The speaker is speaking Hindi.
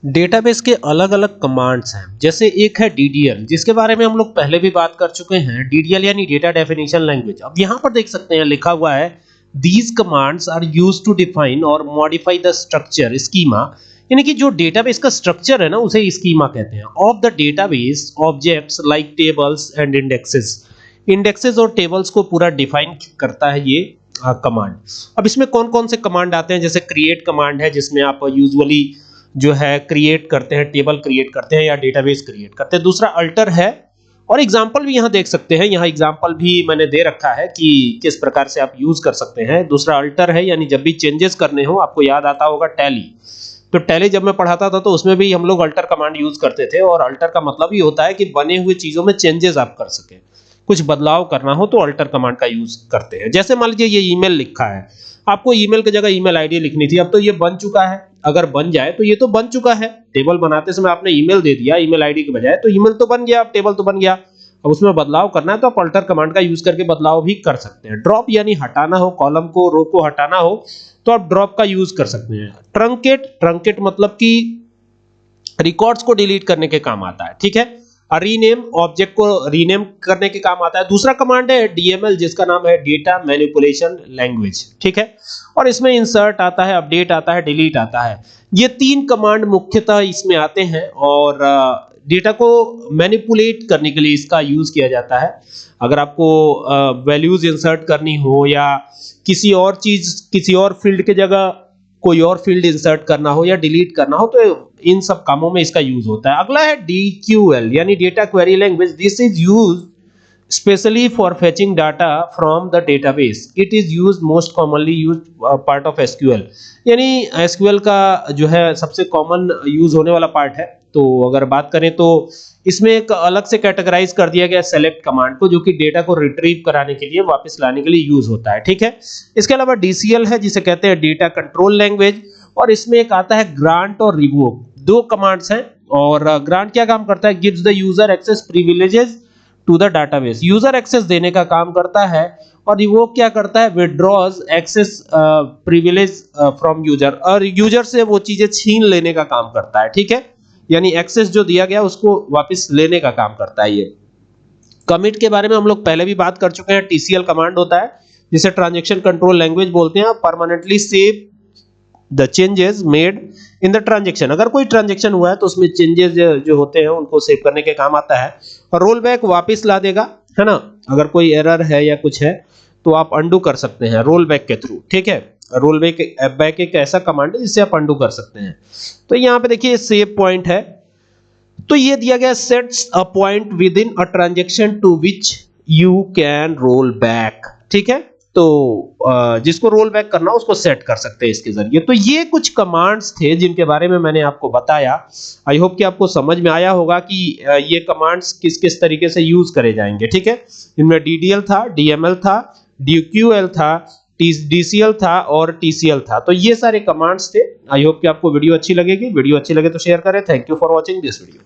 डेटाबेस के अलग अलग कमांड्स हैं। जैसे एक है DDL, जिसके बारे में हम लोग पहले भी बात कर चुके हैं। DDL यानी डेटा डेफिनेशन लैंग्वेज। अब यहाँ पर देख सकते हैं लिखा हुआ है these commands are used to define और मॉडिफाई द स्ट्रक्चर स्कीमा, यानी कि जो डेटाबेस का स्ट्रक्चर है ना उसे स्कीमा कहते हैं, of the database objects like tables and indexes. Indexes और टेबल्स को पूरा डिफाइन करता है ये कमांड। अब इसमें कौन कौन से कमांड आते हैं, जैसे क्रिएट कमांड है जिसमें आप यूजुअली जो है क्रिएट करते हैं, टेबल क्रिएट करते हैं या डेटाबेस क्रिएट करते हैं। दूसरा अल्टर है, और एग्जांपल भी यहाँ देख सकते हैं, यहाँ एग्जांपल भी मैंने दे रखा है कि किस प्रकार से आप यूज कर सकते हैं। दूसरा अल्टर है, यानी जब भी चेंजेस करने हो, आपको याद आता होगा टैली, तो टैली जब मैं पढ़ाता था तो उसमें भी हम लोग अल्टर कमांड यूज करते थे। और अल्टर का मतलब ये होता है कि बने हुए चीजों में चेंजेस आप कर सकें, कुछ बदलाव करना हो तो अल्टर कमांड का यूज करते हैं। जैसे मान लीजिए ये ईमेल लिखा है, आपको ईमेल की जगह ईमेल आईडी लिखनी थी, अब तो ये बन चुका है। अगर बन जाए तो ये तो बन चुका है, टेबल बनाते समय आपने ईमेल दे दिया ईमेल आईडी के बजाय, तो ईमेल तो बन गया, अब टेबल तो बन गया। अब उसमें बदलाव करना है तो आप अल्टर कमांड का यूज करके बदलाव भी कर सकते हैं। ड्रॉप यानी हटाना हो, कॉलम को रो को हटाना हो तो आप ड्रॉप का यूज कर सकते हैं। ट्रंकेट, ट्रंकेट मतलब कि रिकॉर्ड्स को डिलीट करने के काम आता है, ठीक है। रीनेम, ऑब्जेक्ट को रीनेम करने के काम आता है। दूसरा कमांड है DML, जिसका नाम है डेटा मैनिपुलेशन लैंग्वेज, ठीक है। और इसमें इंसर्ट आता है, अपडेट आता है, डिलीट आता है। ये तीन कमांड मुख्यतः इसमें आते हैं और डेटा को मैनिपुलेट करने के लिए इसका यूज किया जाता है। अगर आपको वैल्यूज इंसर्ट करनी हो या किसी और चीज, किसी और फील्ड के जगह कोई और फील्ड इंसर्ट करना हो या डिलीट करना हो, तो इन सब कामों में इसका यूज होता है। अगला है DQL यानी data query language. This is used specially for fetching data from the database. It is used most commonly used part of SQL, यानी SQL का जो है सबसे कॉमन यूज होने वाला पार्ट है। तो अगर बात करें तो इसमें एक अलग से कैटेगराइज कर दिया गया सेलेक्ट कमांड को, जो कि डेटा को रिट्रीव कराने के लिए, वापस लाने के लिए यूज होता है, ठीक है। इसके अलावा DCL है, जिसे कहते हैं डेटा कंट्रोल लैंग्वेज, और इसमें एक आता है ग्रांट और रिवोक, दो कमांड्स हैं। और ग्रांट क्या काम करता है, gives the user access privileges to the database, user access देने का काम करता है। और रिवोक क्या करता है, withdraws access privilege from user, और यूजर से वो चीजें छीन लेने का काम करता है, ठीक है। यानी एक्सेस जो दिया गया उसको वापस लेने का काम करता है ये। कमिट के बारे में हम लोग पहले भी बात कर चुके हैं। TCL कमांड होता है जिसे ट्रांजैक्शन कंट्रोल लैंग्वेज बोलते हैं। Permanently save the changes made in the transaction, अगर कोई ट्रांजैक्शन हुआ है तो उसमें चेंजेस जो होते हैं उनको सेव करने के काम आता है। और रोल बैक वापस ला देगा, है ना। अगर कोई एरर है या कुछ है तो आप अंडू कर सकते हैं रोल बैक के थ्रू, ठीक है। रोल बैक एक ऐसा कमांड है जिससे आप अंडू कर सकते हैं। तो यहाँ पे देखिए सेव पॉइंट है, तो ये दिया गया sets a point within a transaction to which you can roll back, ठीक है। तो जिसको रोल बैक करना उसको सेट कर सकते हैं इसके जरिए। तो ये कुछ कमांड्स थे जिनके बारे में मैंने आपको बताया। आई होप कि आपको समझ में आया होगा कि ये कमांड्स किस किस तरीके से यूज करे जाएंगे, ठीक है। इनमें DDL था, DML था, DQL था, DCL था और TCL था। तो ये सारे कमांड्स थे। आई होप कि आपको वीडियो अच्छी लगेगी। वीडियो अच्छी लगे तो शेयर करें। Thank you for watching this video.